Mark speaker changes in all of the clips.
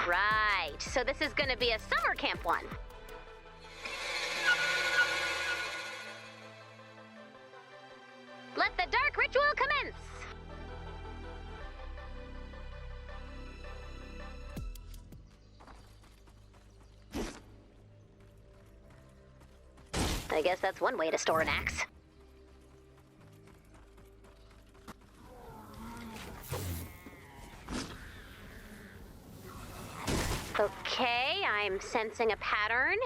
Speaker 1: Right, so this is gonna be a summer camp one. Let the dark ritual commence! I guess that's one way to store an axe. Okay, I'm sensing a pattern.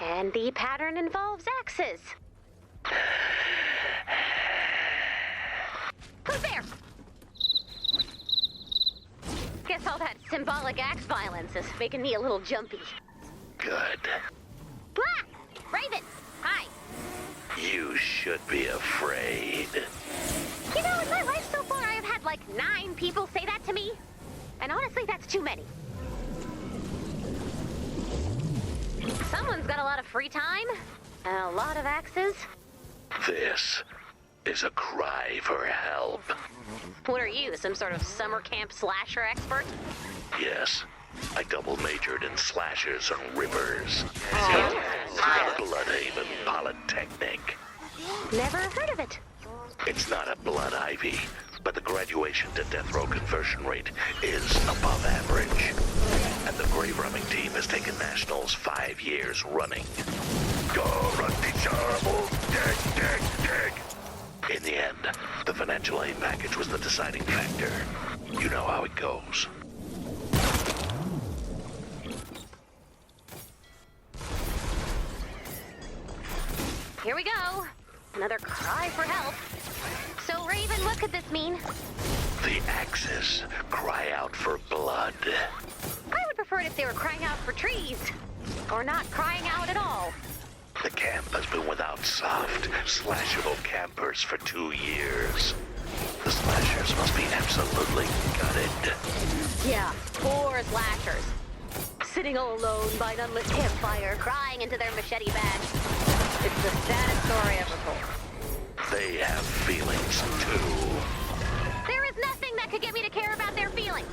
Speaker 1: And the pattern involves axes. Who's there? Guess all that symbolic axe violence is making me a little jumpy.
Speaker 2: Good.
Speaker 1: Blah! Raven! Hi!
Speaker 2: You should be afraid.
Speaker 1: You know, in my life so far, I've had like 9 people say that to me. And honestly, that's too many. Someone's got a lot of free time, and a lot of axes.
Speaker 2: This is a cry for help.
Speaker 1: What are you, some sort of summer camp slasher expert?
Speaker 2: Yes, I double majored in slashers and rippers.
Speaker 1: Oh.
Speaker 2: Bloodhaven Polytechnic.
Speaker 1: Never heard of it.
Speaker 2: It's not a blood ivy, but the graduation to death row conversion rate is above average. And the grave robbing team has taken nationals 5 years running. Go, run, desirable, dig. In the end, the financial aid package was the deciding factor. You know how it goes.
Speaker 1: Here we go. Another cry for help. So, Raven, what could this mean?
Speaker 2: The axes cry out for blood.
Speaker 1: I would prefer it if they were crying out for trees. Or not crying out at all.
Speaker 2: The camp has been without soft, slashable campers for 2 years. The slashers must be absolutely gutted.
Speaker 1: Yeah, poor slashers. Sitting all alone by an unlit campfire, crying into their machete bags. It's the saddest story ever told.
Speaker 2: They have feelings, too.
Speaker 1: There is nothing that could get me to care about their feelings.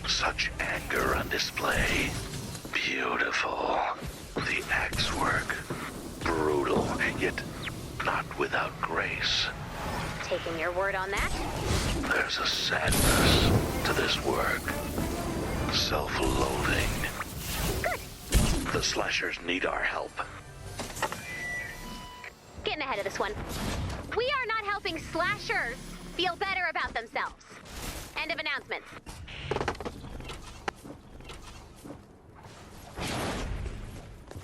Speaker 2: Such anger on display. Beautiful. The axe work. Brutal, yet not without grace.
Speaker 1: Taking your word on that?
Speaker 2: There's a sadness to this work. Self-loathing.
Speaker 1: Good.
Speaker 2: The slashers need our help.
Speaker 1: Getting ahead of this one. We are not helping slashers feel better about themselves. End of announcement.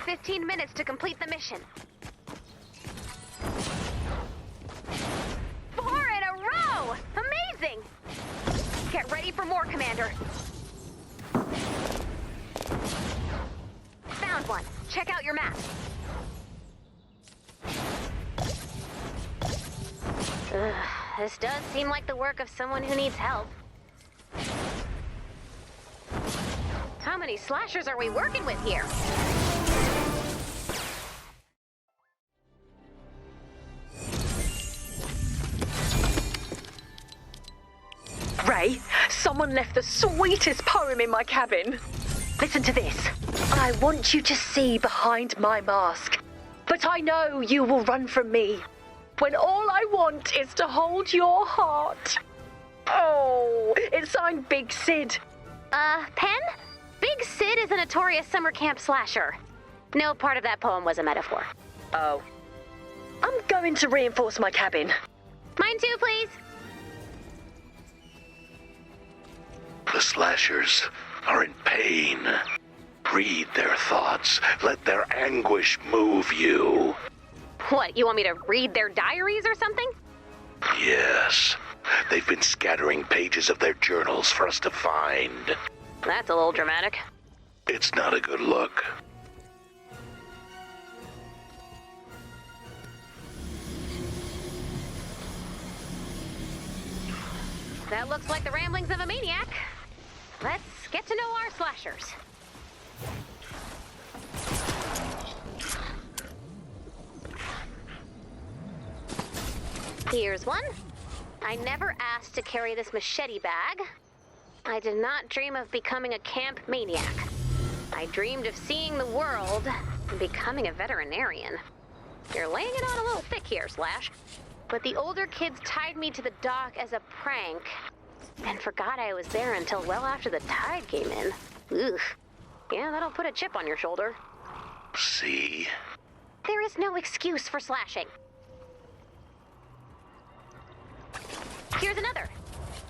Speaker 1: "15 minutes to complete the mission." 4 in a row! Amazing! Get ready for more, Commander. Found one. Check out your map. This does seem like the work of someone who needs help. How many slashers are we working with here?
Speaker 3: Ray, someone left the sweetest poem in my cabin. Listen to this. I want you to see behind my mask, but I know you will run from me when all I want is to hold your heart. Oh, it's signed Big Sid.
Speaker 1: Pen? Big Sid is a notorious summer camp slasher. No part of that poem was a metaphor.
Speaker 3: Oh. I'm going to reinforce my cabin.
Speaker 1: Mine too, please.
Speaker 2: The slashers are in pain. Read their thoughts. Let their anguish move you.
Speaker 1: What, you want me to read their diaries or something?
Speaker 2: Yes. They've been scattering pages of their journals for us to find.
Speaker 1: That's a little dramatic.
Speaker 2: It's not a good look.
Speaker 1: That looks like the ramblings of a maniac. Let's get to know our slashers. Here's one. I never asked to carry this machete bag. I did not dream of becoming a camp maniac. I dreamed of seeing the world and becoming a veterinarian. You're laying it on a little thick here, Slash. But the older kids tied me to the dock as a prank and forgot I was there until well after the tide came in. Ugh. Yeah, that'll put a chip on your shoulder.
Speaker 2: See?
Speaker 1: There is no excuse for slashing. Here's another.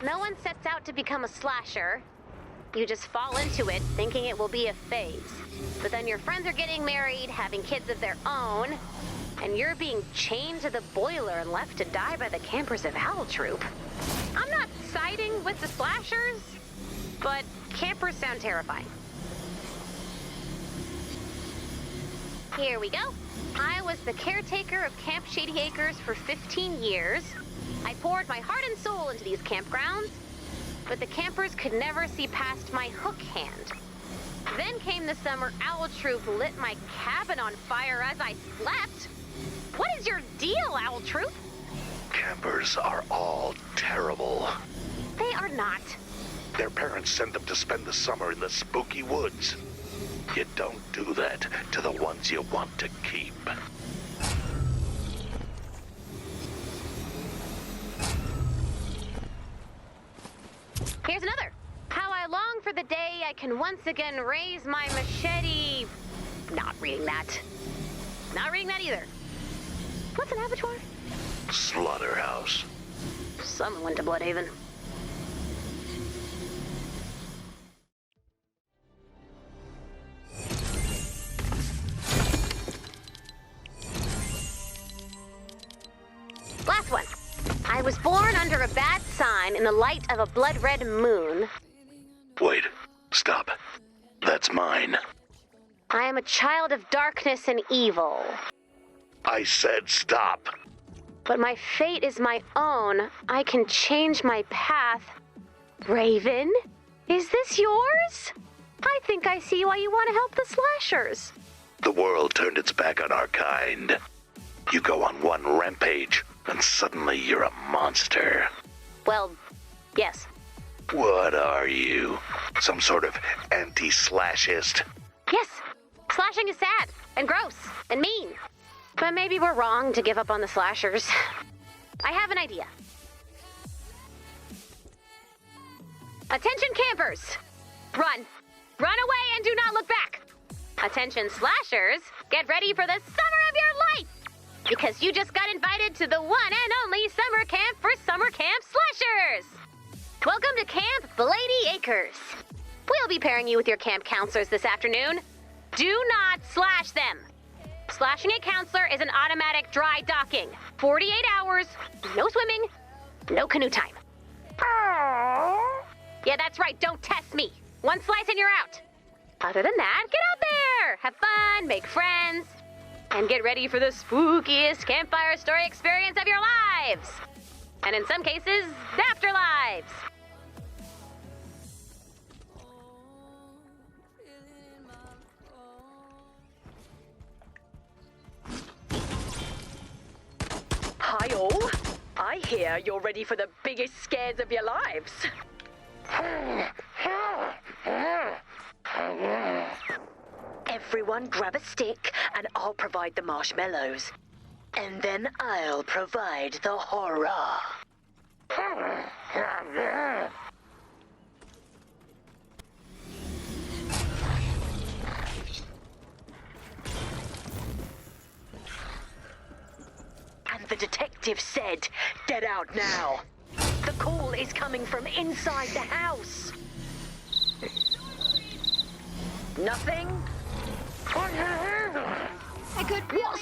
Speaker 1: No one sets out to become a slasher. You just fall into it thinking it will be a phase. But then your friends are getting married, having kids of their own, and you're being chained to the boiler and left to die by the campers of OWL Troop. I'm not siding with the slashers, but campers sound terrifying. Here we go. I was the caretaker of Camp Shady Acres for 15 years. I poured my heart and soul into these campgrounds, but the campers could never see past my hook hand. Then came the summer OWL Troop lit my cabin on fire as I slept. What is your deal, OWL Troop?
Speaker 2: Campers are all terrible.
Speaker 1: They are not.
Speaker 2: Their parents send them to spend the summer in the spooky woods. You don't do that to the ones you want to keep.
Speaker 1: Here's another. How I long for the day I can once again raise my machete. Not reading that. Not reading that either. What's an abattoir?
Speaker 2: Slaughterhouse.
Speaker 1: Someone went to Bloodhaven. Last one. I was born under a bad sign in the light of a blood-red moon.
Speaker 2: Wait. Stop. That's mine.
Speaker 1: I am a child of darkness and evil.
Speaker 2: I said stop.
Speaker 1: But my fate is my own. I can change my path. Raven, is this yours? I think I see why you want to help the slashers.
Speaker 2: The world turned its back on our kind. You go on one rampage, and suddenly you're a monster.
Speaker 1: Well, yes.
Speaker 2: What are you? Some sort of anti-slashist?
Speaker 1: Yes. Slashing is sad, and gross, and mean. But maybe we're wrong to give up on the slashers. I have an idea. Attention campers! Run. Run away and do not look back. Attention slashers, get ready for the summer of your life! Because you just got invited to the one and only summer camp for summer camp slashers! Welcome to Camp Bilhetes Acres. We'll be pairing you with your camp counselors this afternoon. Do not slash them. Slashing a counselor is an automatic dry docking. 48 hours, no swimming, no canoe time. Yeah, that's right, don't test me. One slice and you're out. Other than that, get out there, have fun, make friends, and get ready for the spookiest campfire story experience of your lives. And in some cases, afterlives.
Speaker 3: Hi all. I hear you're ready for the biggest scares of your lives. Everyone grab a stick and I'll provide the marshmallows. And then I'll provide the horror. And the detective said, get out now. The call is coming from inside the house. Nothing? What's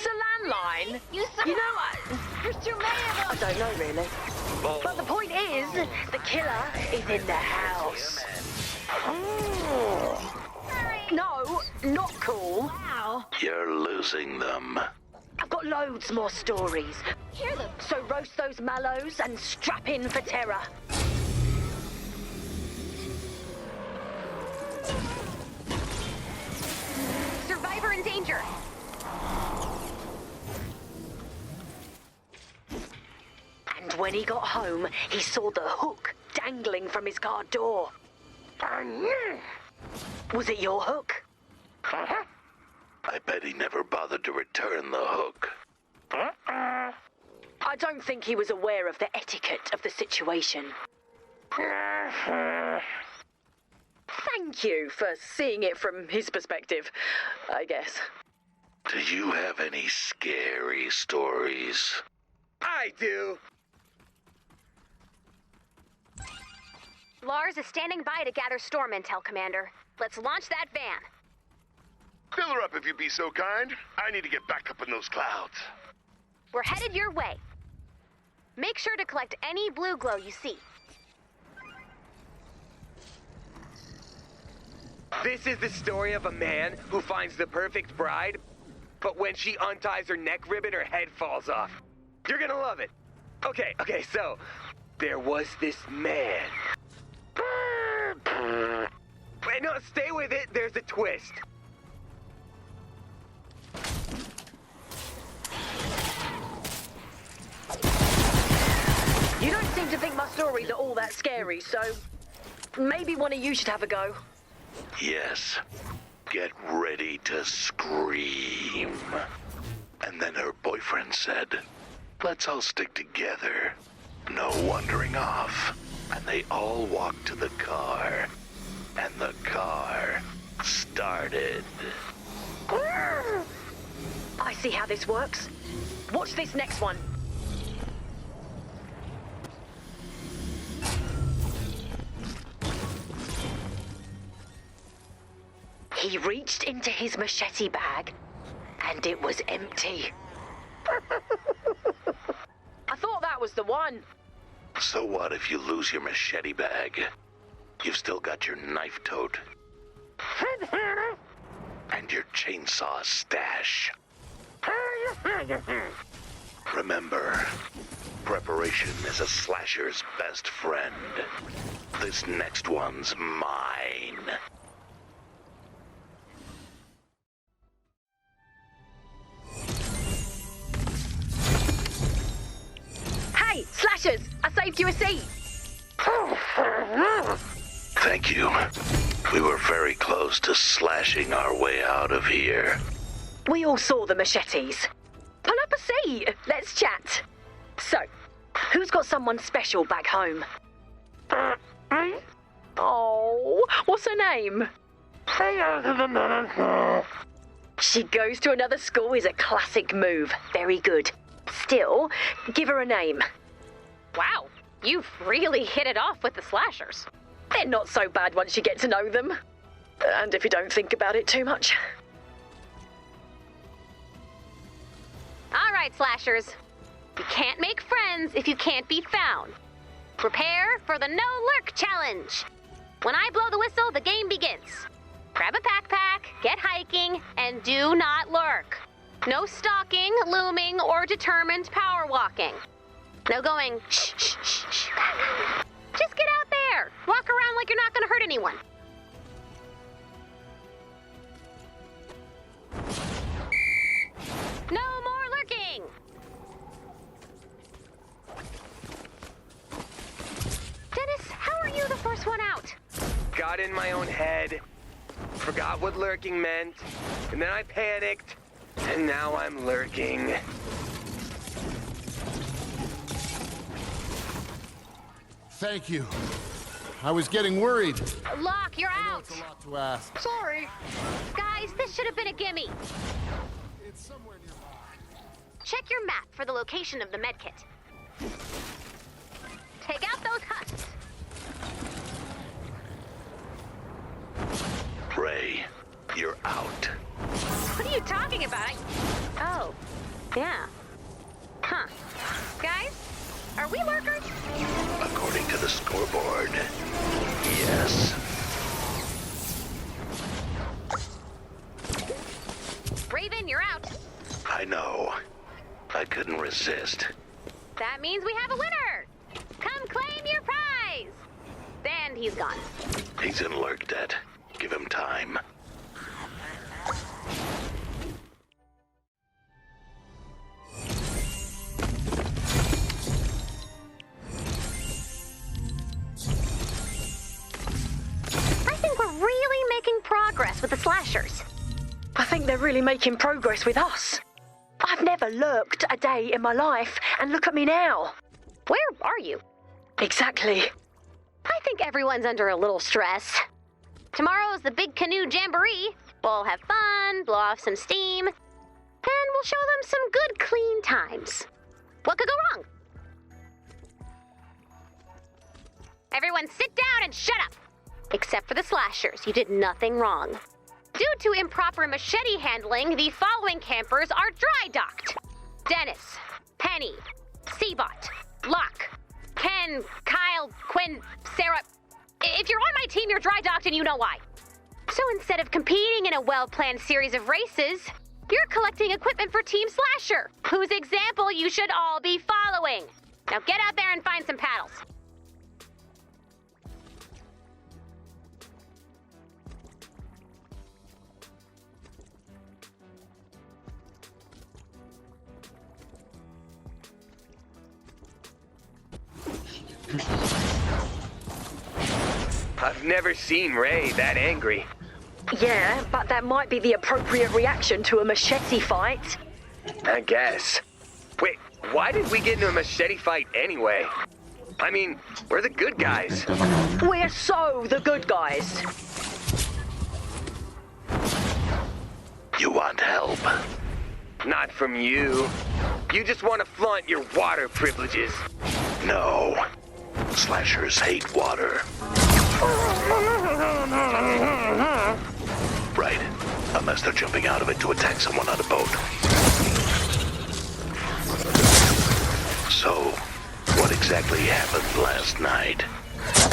Speaker 3: a landline? You know, I don't know really. But the point is, the killer is in the house. No, not cool. Wow.
Speaker 2: You're losing them.
Speaker 3: I've got loads more stories.
Speaker 1: Hear them.
Speaker 3: So roast those mallows and strap in for terror.
Speaker 1: Survivor in danger.
Speaker 3: When he got home, he saw the hook dangling from his car door. Was it your hook?
Speaker 2: I bet he never bothered to return the hook.
Speaker 3: I don't think he was aware of the etiquette of the situation. Thank you for seeing it from his perspective, I guess.
Speaker 2: Do you have any scary stories?
Speaker 4: I do.
Speaker 1: Lars is standing by to gather storm intel, Commander. Let's launch that van.
Speaker 4: Fill her up if you'd be so kind. I need to get back up in those clouds.
Speaker 1: We're headed your way. Make sure to collect any blue glow you see.
Speaker 4: This is the story of a man who finds the perfect bride, but when she unties her neck ribbon, her head falls off. You're gonna love it. Okay, so there was this man. Wait, no, stay with it. There's a twist.
Speaker 3: You don't seem to think my stories are all that scary, so maybe one of you should have a go.
Speaker 2: Yes. Get ready to scream. And then her boyfriend said, let's all stick together. No wandering off. And they all walked to the car. And the car started.
Speaker 3: I see how this works. Watch this next one. He reached into his machete bag, and it was empty. I thought that was the one.
Speaker 2: So what if you lose your machete bag? You've still got your knife tote. And your chainsaw stash. Remember, preparation is a slasher's best friend. This next one's mine.
Speaker 3: Hey, slashers! I saved you a seat.
Speaker 2: Thank you. We were very close to slashing our way out of here.
Speaker 3: We all saw the machetes. Pull up a seat. Let's chat. So, who's got someone special back home? Oh, what's her name? She goes to another school is a classic move. Very good. Still, give her a name.
Speaker 1: Wow, you've really hit it off with the slashers.
Speaker 3: They're not so bad once you get to know them. And if you don't think about it too much.
Speaker 1: All right, slashers. You can't make friends if you can't be found. Prepare for the No Lurk Challenge. When I blow the whistle, the game begins. Grab a backpack, get hiking, and do not lurk. No stalking, looming, or determined power walking. No going, shh, shh, shh, shh. Just get out there. Walk around like you're not going to hurt anyone. No more lurking. Dennis, how are you the first one out?
Speaker 4: Got in my own head. Forgot what lurking meant. And then I panicked. And now I'm lurking.
Speaker 5: Thank you. I was getting worried.
Speaker 1: Locke, you're out.
Speaker 5: It's a lot to ask.
Speaker 4: Sorry.
Speaker 1: Guys, this should have been a gimme.
Speaker 5: It's somewhere nearby.
Speaker 1: Check your map for the location of the medkit. Take out those husks.
Speaker 2: Ray, you're out.
Speaker 1: What are you talking about? Oh, yeah. Huh. Guys, are we lurkers?
Speaker 2: According to the scoreboard, yes.
Speaker 1: Raven, you're out.
Speaker 2: I know. I couldn't resist.
Speaker 1: That means we have a winner. Come claim your prize. And he's gone.
Speaker 2: He's in lurk debt. Give him time.
Speaker 1: progress with the slashers?
Speaker 3: I think they're really making progress with us. I've never lurked a day in my life, and look at me now.
Speaker 1: Where are you?
Speaker 3: Exactly.
Speaker 1: I think everyone's under a little stress. Tomorrow's the big canoe jamboree. We'll have fun, blow off some steam, and we'll show them some good, clean times. What could go wrong? Everyone sit down and shut up. Except for the slashers, you did nothing wrong. Due to improper machete handling, the following campers are dry docked. Dennis, Penny, Seabot, Locke, Ken, Kyle, Quinn, Sarah. If you're on my team, you're dry docked and you know why. So instead of competing in a well-planned series of races, you're collecting equipment for Team Slasher, whose example you should all be following. Now get out there and find some paddles.
Speaker 4: I've never seen Ray that angry.
Speaker 3: Yeah, but that might be the appropriate reaction to a machete fight.
Speaker 4: I guess. Wait, why did we get into a machete fight anyway? I mean, we're the good guys.
Speaker 3: We're so the good guys.
Speaker 2: You want help?
Speaker 4: Not from you. You just want to flaunt your water privileges.
Speaker 2: No. Slashers hate water. Right. Unless they're jumping out of it to attack someone on a boat. So, what exactly happened last night?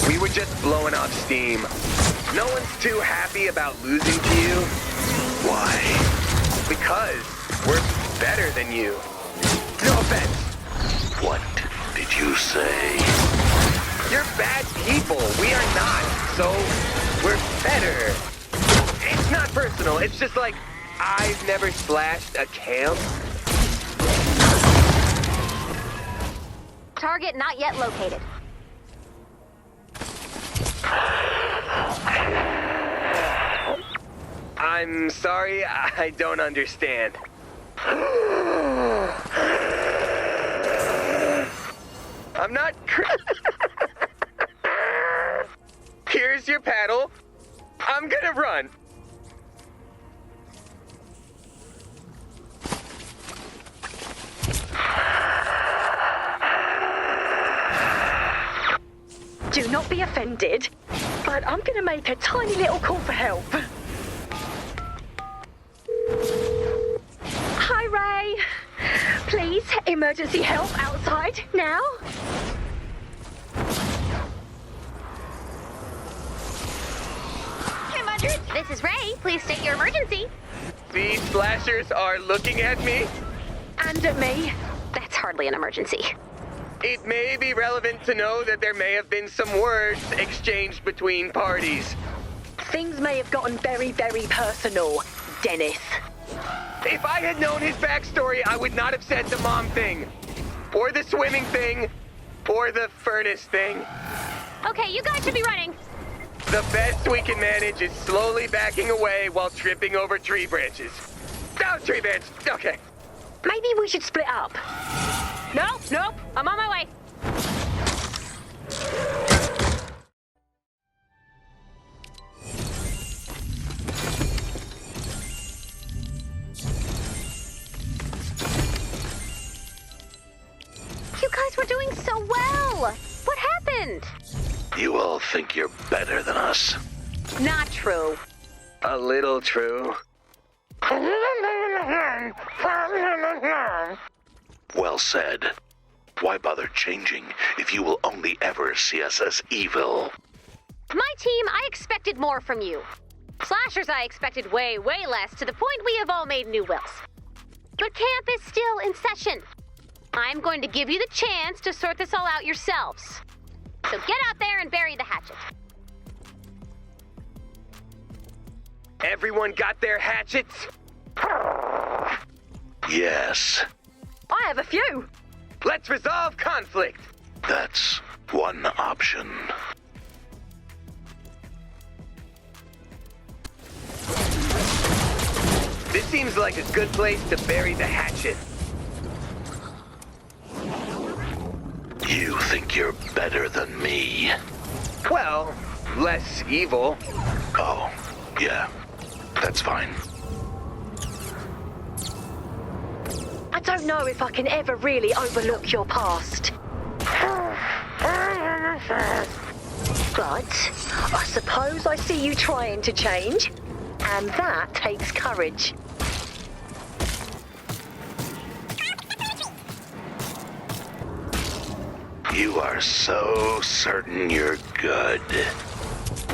Speaker 4: We were just blowing off steam. No one's too happy about losing to you.
Speaker 2: Why?
Speaker 4: Because we're better than you. No offense.
Speaker 2: What did you say?
Speaker 4: You're bad people. We are not. So, we're better. It's not personal. It's just like, I've never slashed a camp.
Speaker 1: Target not yet located.
Speaker 4: I'm sorry, I don't understand. I'm not Here's your paddle. I'm gonna run.
Speaker 3: Do not be offended, but I'm gonna make a tiny little call for help. Hi, Ray. Please, emergency help outside, now.
Speaker 1: This is Ray. Please state your emergency.
Speaker 4: These slashers are looking at me.
Speaker 3: And at me.
Speaker 1: That's hardly an emergency.
Speaker 4: It may be relevant to know that there may have been some words exchanged between parties.
Speaker 3: Things may have gotten very, very personal, Dennis.
Speaker 4: If I had known his backstory, I would not have said the mom thing, or the swimming thing, or the furnace thing.
Speaker 1: Okay, you guys should be running.
Speaker 4: The best we can manage is slowly backing away while tripping over tree branches. Oh, tree branch. Okay.
Speaker 3: Maybe we should split up.
Speaker 1: Nope. I'm on my way. You guys were doing so well. What happened?
Speaker 2: You all think you're better than us.
Speaker 1: Not true.
Speaker 4: A little true.
Speaker 2: Well said. Why bother changing if you will only ever see us as evil?
Speaker 1: My team, I expected more from you. Slashers, I expected way, way less, to the point we have all made new wills. But camp is still in session. I'm going to give you the chance to sort this all out yourselves. So get out there and bury the hatchet.
Speaker 4: Everyone got their hatchets?
Speaker 2: Yes,
Speaker 3: I have a few.
Speaker 4: Let's resolve conflict.
Speaker 2: that's one option.
Speaker 4: seems like a good place to bury the hatchet.
Speaker 2: You think you're better than me?
Speaker 4: Well, less evil.
Speaker 2: Oh, yeah. That's fine.
Speaker 3: I don't know if I can ever really overlook your past. But I suppose I see you trying to change, and that takes courage.
Speaker 2: You are so certain you're good.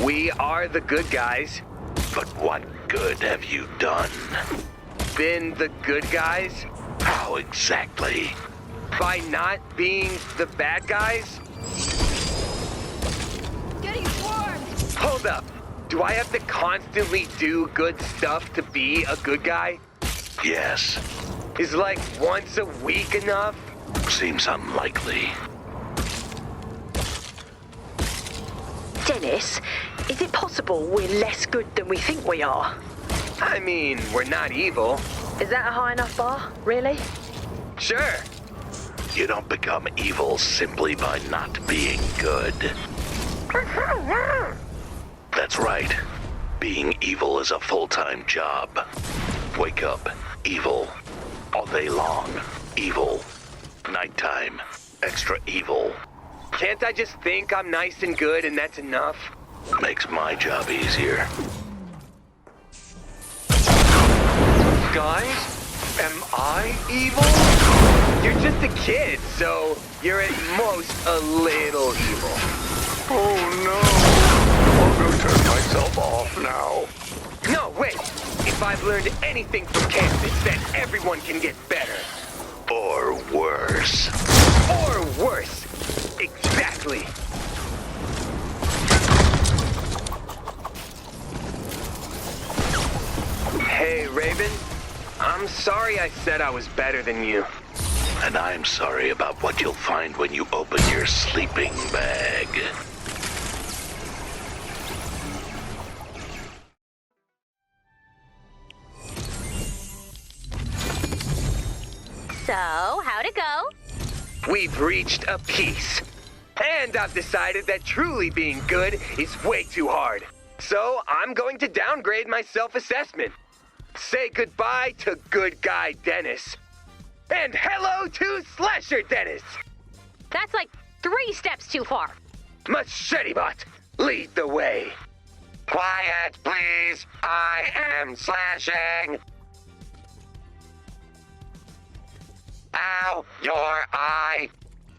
Speaker 4: We are the good guys.
Speaker 2: But what good have you done?
Speaker 4: Been the good guys?
Speaker 2: How exactly?
Speaker 4: By not being the bad guys?
Speaker 1: Getting swarmed!
Speaker 4: Hold up. Do I have to constantly do good stuff to be a good guy?
Speaker 2: Yes.
Speaker 4: Is like once a week enough?
Speaker 2: Seems unlikely.
Speaker 3: Dennis, is it possible we're less good than we think we are?
Speaker 4: I mean, we're not evil.
Speaker 3: Is that a high enough bar, really?
Speaker 4: Sure.
Speaker 2: You don't become evil simply by not being good. That's right. Being evil is a full-time job. Wake up, evil. All day long, evil. Nighttime, extra evil.
Speaker 4: Can't I just think I'm nice and good and that's enough?
Speaker 2: Makes my job easier.
Speaker 4: Guys, am I evil? You're just a kid, so you're at most a little evil.
Speaker 2: Oh no! I'll go turn myself off now.
Speaker 4: No, wait. If I've learned anything from camp, it's that everyone can get better.
Speaker 2: Or worse.
Speaker 4: Or worse. Exactly. Hey, Raven. I'm sorry I said I was better than you.
Speaker 2: And I'm sorry about what you'll find when you open your sleeping bag.
Speaker 1: So, how'd it go?
Speaker 4: We've reached a peace. And I've decided that truly being good is way too hard. So I'm going to downgrade my self-assessment. Say goodbye to good guy Dennis. And hello to Slasher Dennis.
Speaker 1: That's like 3 steps too far.
Speaker 4: Machete Bot, lead the way.
Speaker 6: Quiet, please. I am slashing. Ow, your eye.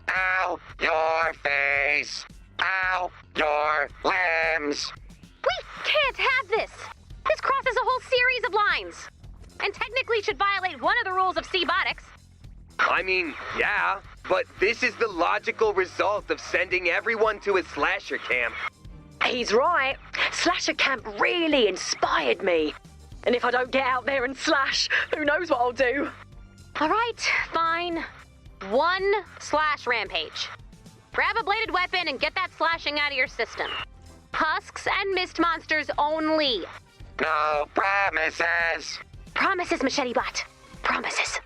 Speaker 6: Ow, your face. Ow, your limbs.
Speaker 1: We can't have this. This crosses a whole series of lines. And technically should violate one of the rules of C-Botics.
Speaker 4: I mean, yeah, but this is the logical result of sending everyone to a slasher camp.
Speaker 3: He's right. Slasher Camp really inspired me. And if I don't get out there and slash, who knows what I'll do?
Speaker 1: All right, fine. 1 slash rampage. Grab a bladed weapon and get that slashing out of your system. Husks and mist monsters only.
Speaker 6: No promises.
Speaker 1: Promises, Machete Bot. Promises.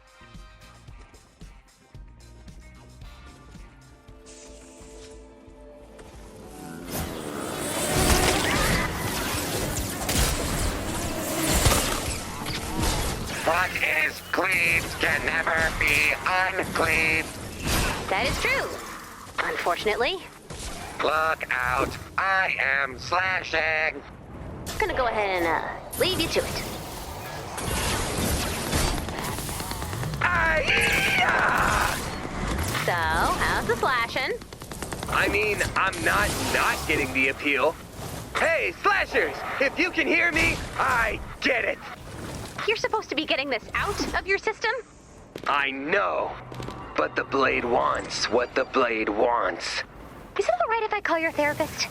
Speaker 6: What is cleaved can never be uncleaved.
Speaker 1: That is true. Unfortunately.
Speaker 6: Look out. I am slashing.
Speaker 1: I'm gonna go ahead and leave you to it. So, how's the slashing?
Speaker 4: I mean, I'm not getting the appeal. Hey, slashers, if you can hear me, I get it.
Speaker 1: You're supposed to be getting this out of your system?
Speaker 4: I know, but the blade wants what the blade wants.
Speaker 1: Is it all right if I call your therapist?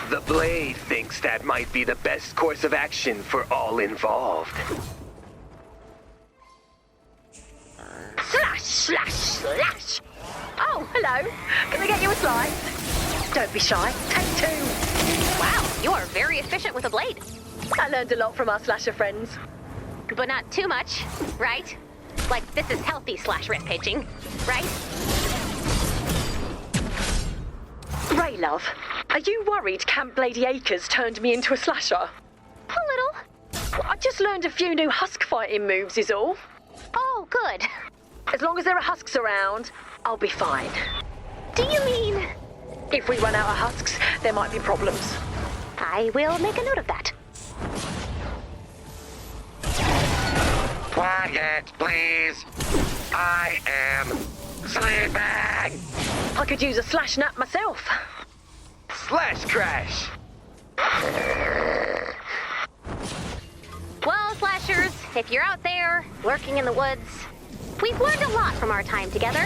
Speaker 4: The blade thinks that might be the best course of action for all involved.
Speaker 3: Slash, slash, slash. Oh, hello. Can I get you a slice? Don't be shy. Take 2.
Speaker 1: Wow, you are very efficient with a blade.
Speaker 3: I learned a lot from our slasher friends.
Speaker 1: but not too much, right? Like, this is healthy /rampaging, right?
Speaker 3: Ray, love, are you worried Camp Lady Acres turned me into a slasher?
Speaker 1: A little.
Speaker 3: I just learned a few new husk fighting moves is all.
Speaker 1: Oh, good.
Speaker 3: As long as there are husks around, I'll be fine.
Speaker 1: Do you mean...
Speaker 3: If we run out of husks, there might be problems.
Speaker 1: I will make a note of that.
Speaker 6: Quiet, please. I am sleeping.
Speaker 3: I could use a slash nap myself.
Speaker 4: Slash crash!
Speaker 1: Well, slashers, if you're out there, lurking in the woods, we've learned a lot from our time together.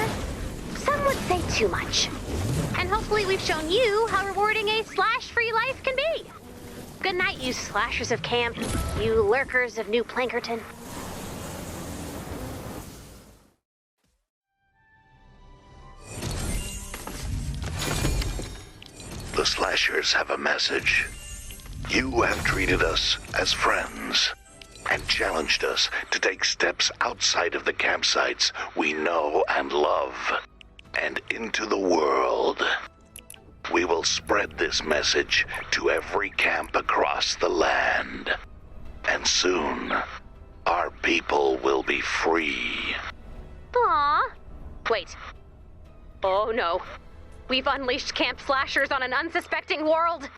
Speaker 1: Some would say too much. And hopefully we've shown you how rewarding a slash-free life can be. Good night, you slashers of camp, you lurkers of New Plankerton.
Speaker 2: The slashers have a message. You have treated us as friends and challenged us to take steps outside of the campsites we know and love and into the world. We will spread this message to every camp across the land. And soon, our people will be free.
Speaker 1: Aww. Wait. Oh no. We've unleashed camp slashers on an unsuspecting world.